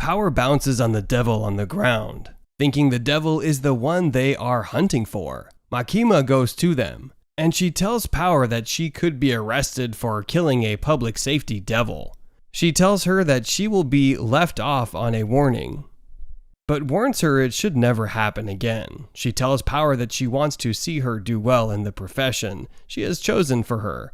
Power bounces on the devil on the ground, thinking the devil is the one they are hunting for. Makima goes to them, and she tells Power that she could be arrested for killing a public safety devil. She tells her that she will be left off on a warning, but warns her it should never happen again. She tells Power that she wants to see her do well in the profession she has chosen for her,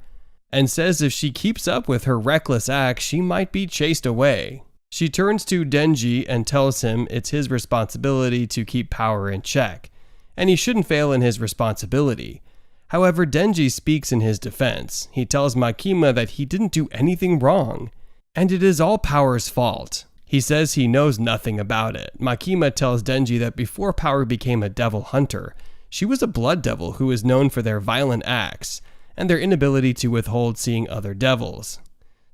and says if she keeps up with her reckless acts, she might be chased away. She turns to Denji and tells him it's his responsibility to keep Power in check, and he shouldn't fail in his responsibility. However, Denji speaks in his defense. He tells Makima that he didn't do anything wrong, and it is all Power's fault. He says he knows nothing about it. Makima tells Denji that before Power became a devil hunter, she was a blood devil who is known for their violent acts and their inability to withhold seeing other devils.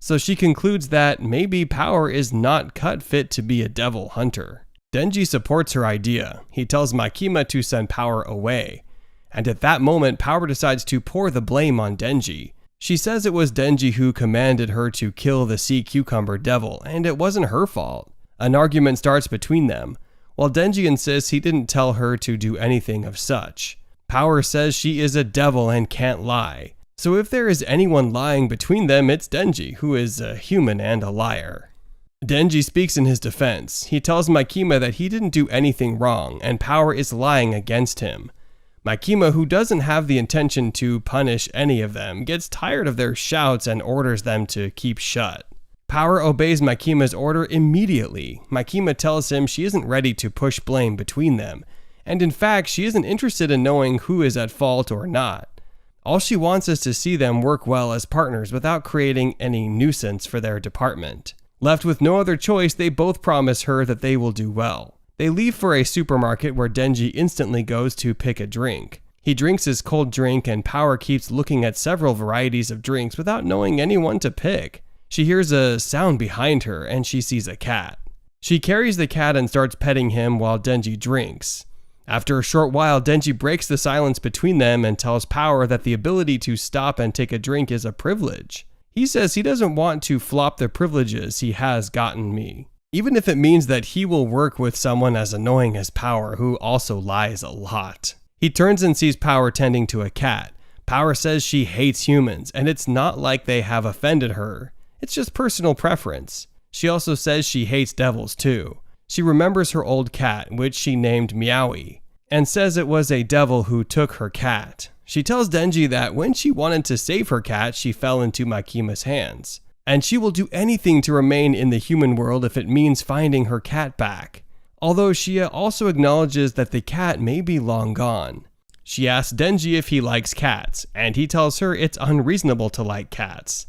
So she concludes that maybe Power is not cut fit to be a devil hunter. Denji supports her idea. He tells Makima to send Power away, and at that moment Power decides to pour the blame on Denji. She says it was Denji who commanded her to kill the sea cucumber devil, and it wasn't her fault. An argument starts between them, while Denji insists he didn't tell her to do anything of such. Power says she is a devil and can't lie. So if there is anyone lying between them, it's Denji, who is a human and a liar. Denji speaks in his defense. He tells Makima that he didn't do anything wrong, and Power is lying against him. Makima, who doesn't have the intention to punish any of them, gets tired of their shouts and orders them to keep shut. Power obeys Makima's order immediately. Makima tells him she isn't ready to push blame between them, and in fact, she isn't interested in knowing who is at fault or not. All she wants is to see them work well as partners without creating any nuisance for their department. Left with no other choice, they both promise her that they will do well. They leave for a supermarket where Denji instantly goes to pick a drink. He drinks his cold drink, and Power keeps looking at several varieties of drinks without knowing anyone to pick. She hears a sound behind her, and she sees a cat. She carries the cat and starts petting him while Denji drinks. After a short while, Denji breaks the silence between them and tells Power that the ability to stop and take a drink is a privilege. He says he doesn't want to flop the privileges he has gotten me, even if it means that he will work with someone as annoying as Power, who also lies a lot. He turns and sees Power tending to a cat. Power says she hates humans, and it's not like they have offended her. It's just personal preference. She also says she hates devils too. She remembers her old cat, which she named Meowie, and says it was a devil who took her cat. She tells Denji that when she wanted to save her cat, she fell into Makima's hands, and she will do anything to remain in the human world if it means finding her cat back. Although she also acknowledges that the cat may be long gone. She asks Denji if he likes cats, and he tells her it's unreasonable to like cats.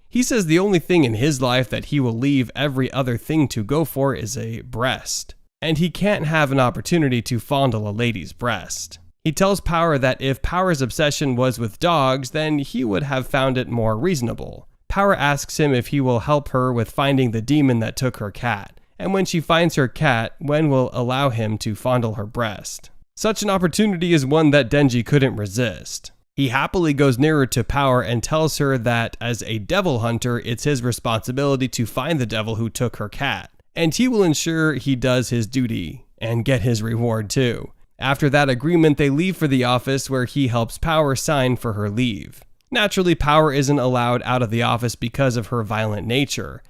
He says the only thing in his life that he will leave every other thing to go for is a breast, and he can't have an opportunity to fondle a lady's breast. He tells Power that if Power's obsession was with dogs, then he would have found it more reasonable. Power asks him if he will help her with finding the demon that took her cat, and when she finds her cat, when will allow him to fondle her breast. Such an opportunity is one that Denji couldn't resist. He happily goes nearer to Power and tells her that as a devil hunter, it's his responsibility to find the devil who took her cat, and he will ensure he does his duty and get his reward too. After that agreement, they leave for the office where he helps Power sign for her leave. Naturally, Power isn't allowed out of the office because of her violent nature,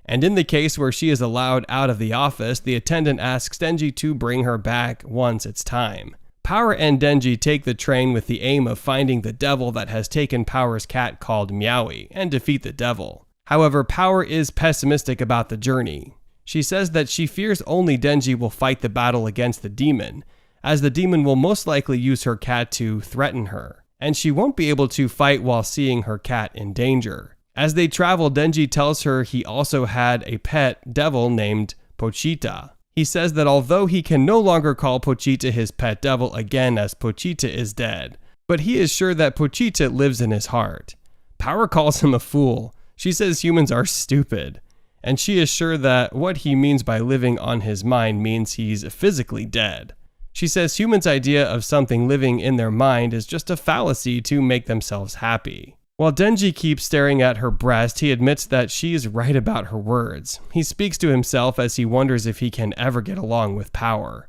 and in the case where she is allowed out of the office, the attendant asks Denji to bring her back once it's time. Power and Denji take the train with the aim of finding the devil that has taken Power's cat called Meowie and defeat the devil. However, Power is pessimistic about the journey. She says that she fears only Denji will fight the battle against the demon, as the demon will most likely use her cat to threaten her, and she won't be able to fight while seeing her cat in danger. As they travel, Denji tells her he also had a pet devil named Pochita. He says that although he can no longer call Pochita his pet devil again as Pochita is dead, but he is sure that Pochita lives in his heart. Power calls him a fool. She says humans are stupid, and she is sure that what he means by living on his mind means he's physically dead. She says humans' idea of something living in their mind is just a fallacy to make themselves happy. While Denji keeps staring at her breast, he admits that she's right about her words. He speaks to himself as he wonders if he can ever get along with Power.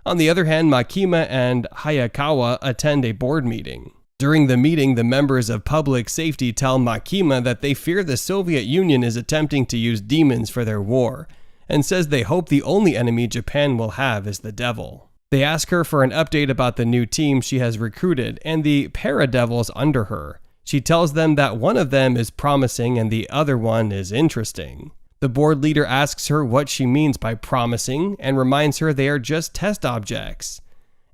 On the other hand, Makima and Hayakawa attend a board meeting. During the meeting, the members of public safety tell Makima that they fear the Soviet Union is attempting to use demons for their war, and says they hope the only enemy Japan will have is the devil. They ask her for an update about the new team she has recruited and the paradevils under her. She tells them that one of them is promising and the other one is interesting. The board leader asks her what she means by promising and reminds her they are just test objects,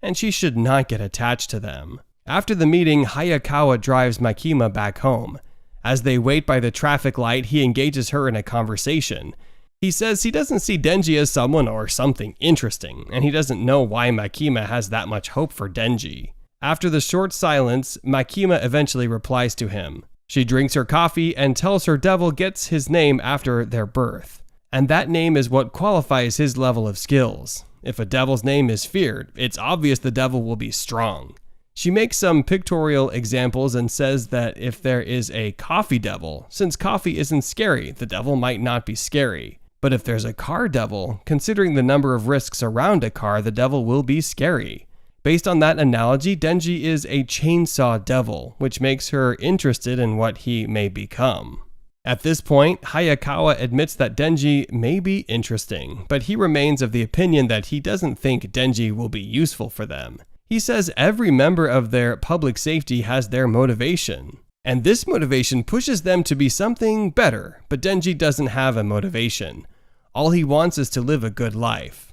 and she should not get attached to them. After the meeting, Hayakawa drives Makima back home. As they wait by the traffic light, he engages her in a conversation. He says he doesn't see Denji as someone or something interesting, and he doesn't know why Makima has that much hope for Denji. After the short silence, Makima eventually replies to him. She drinks her coffee and tells her devil gets his name after their birth, and that name is what qualifies his level of skills. If a devil's name is feared, it's obvious the devil will be strong. She makes some pictorial examples and says that if there is a coffee devil, since coffee isn't scary, the devil might not be scary. But if there's a car devil, considering the number of risks around a car, the devil will be scary. Based on that analogy, Denji is a chainsaw devil, which makes her interested in what he may become. At this point, Hayakawa admits that Denji may be interesting, but he remains of the opinion that he doesn't think Denji will be useful for them. He says every member of their public safety has their motivation, and this motivation pushes them to be something better, but Denji doesn't have a motivation. All he wants is to live a good life.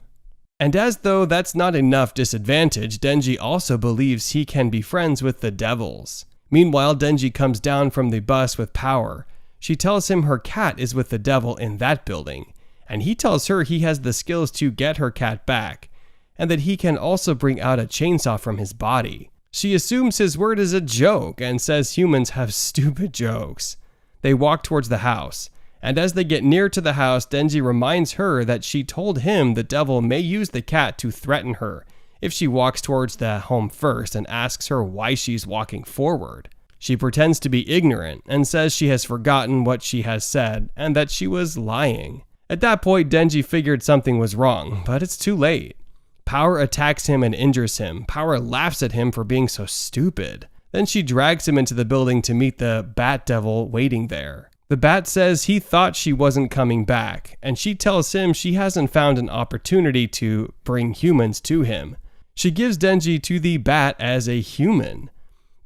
And as though that's not enough disadvantage, Denji also believes he can be friends with the devils. Meanwhile, Denji comes down from the bus with Power. She tells him her cat is with the devil in that building, and he tells her he has the skills to get her cat back, and that he can also bring out a chainsaw from his body. She assumes his word is a joke and says humans have stupid jokes. They walk towards the house. And as they get near to the house, Denji reminds her that she told him the devil may use the cat to threaten her if she walks towards the home first, and asks her why she's walking forward. She pretends to be ignorant and says she has forgotten what she has said and that she was lying. At that point, Denji figured something was wrong, but it's too late. Power attacks him and injures him. Power laughs at him for being so stupid. Then she drags him into the building to meet the Bat Devil waiting there. The Bat says he thought she wasn't coming back, and she tells him she hasn't found an opportunity to bring humans to him. She gives Denji to the Bat as a human.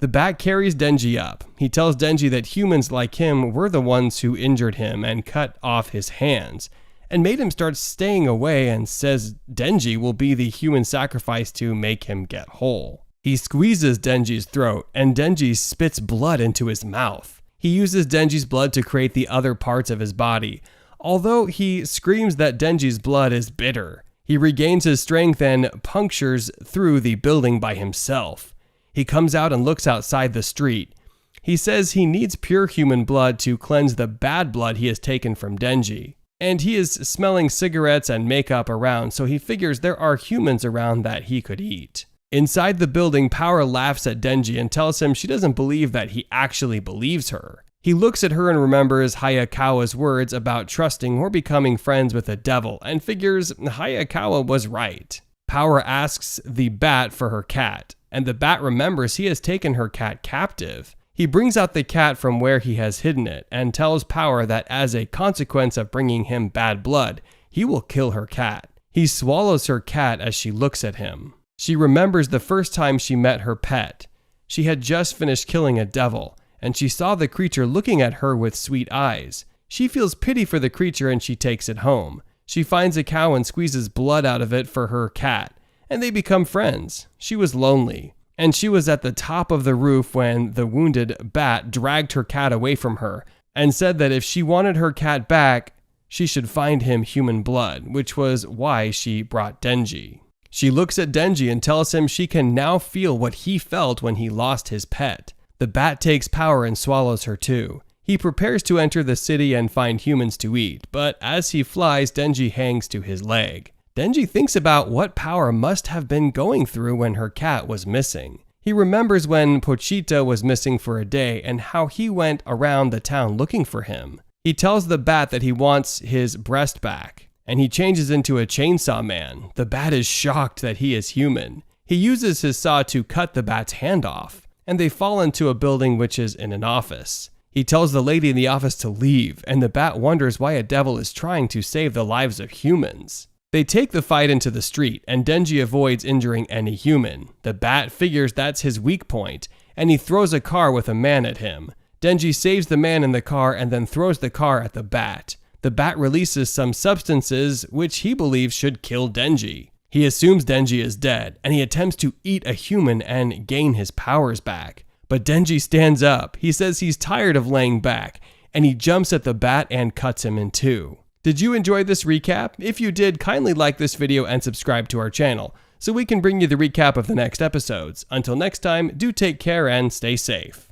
The Bat carries Denji up. He tells Denji that humans like him were the ones who injured him and cut off his hands, and made him start staying away, and says Denji will be the human sacrifice to make him get whole. He squeezes Denji's throat, and Denji spits blood into his mouth. He uses Denji's blood to create the other parts of his body, although he screams that Denji's blood is bitter. He regains his strength and punctures through the building by himself. He comes out and looks outside the street. He says he needs pure human blood to cleanse the bad blood he has taken from Denji. And he is smelling cigarettes and makeup around, so he figures there are humans around that he could eat. Inside the building, Power laughs at Denji and tells him she doesn't believe that he actually believes her. He looks at her and remembers Hayakawa's words about trusting or becoming friends with a devil, and figures Hayakawa was right. Power asks the Bat for her cat, and the Bat remembers he has taken her cat captive. He brings out the cat from where he has hidden it, and tells Power that as a consequence of bringing him bad blood, he will kill her cat. He swallows her cat as she looks at him. She remembers the first time she met her pet. She had just finished killing a devil, and she saw the creature looking at her with sweet eyes. She feels pity for the creature and she takes it home. She finds a cow and squeezes blood out of it for her cat, and they become friends. She was lonely, and she was at the top of the roof when the wounded Bat dragged her cat away from her and said that if she wanted her cat back, she should find him human blood, which was why she brought Denji. She looks at Denji and tells him she can now feel what he felt when he lost his pet. The Bat takes Power and swallows her too. He prepares to enter the city and find humans to eat, but as he flies, Denji hangs to his leg. Denji thinks about what Power must have been going through when her cat was missing. He remembers when Pochita was missing for a day and how he went around the town looking for him. He tells the bat that he wants his breast back, and he changes into a chainsaw man. The bat is shocked that he is human. He uses his saw to cut the bat's hand off, and they fall into a building which is in an office. He tells the lady in the office to leave, and the bat wonders why a devil is trying to save the lives of humans. They take the fight into the street, and Denji avoids injuring any human. The bat figures that's his weak point, and he throws a car with a man at him. Denji saves the man in the car and then throws the car at the bat. The bat releases some substances which he believes should kill Denji. He assumes Denji is dead, and he attempts to eat a human and gain his powers back. But Denji stands up. He says he's tired of laying back, and he jumps at the bat and cuts him in two. Did you enjoy this recap? If you did, kindly like this video and subscribe to our channel, so we can bring you the recap of the next episodes. Until next time, do take care and stay safe.